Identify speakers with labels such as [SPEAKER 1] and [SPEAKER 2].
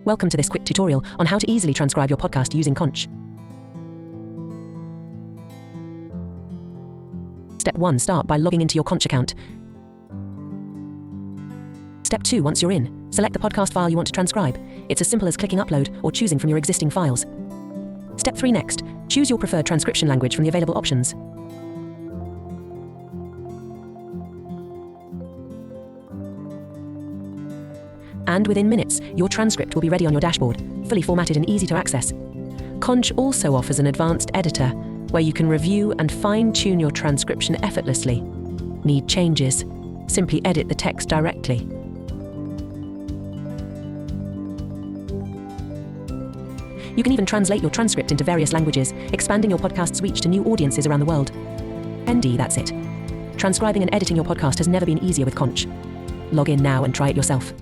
[SPEAKER 1] Welcome to this quick tutorial on how to easily transcribe your podcast using Konch. Step 1. Start by logging into your Konch account. Step 2. Once you're in, select the podcast file you want to transcribe. It's as simple as clicking upload or choosing from your existing files. Step 3. Next, choose your preferred transcription language from the available options. And within minutes, your transcript will be ready on your dashboard, fully formatted and easy to access. Konch also offers an advanced editor where you can review and fine-tune your transcription effortlessly. Need changes? Simply edit the text directly. You can even translate your transcript into various languages, expanding your podcast's reach to new audiences around the world. That's it. Transcribing and editing your podcast has never been easier with Konch. Log in now and try it yourself.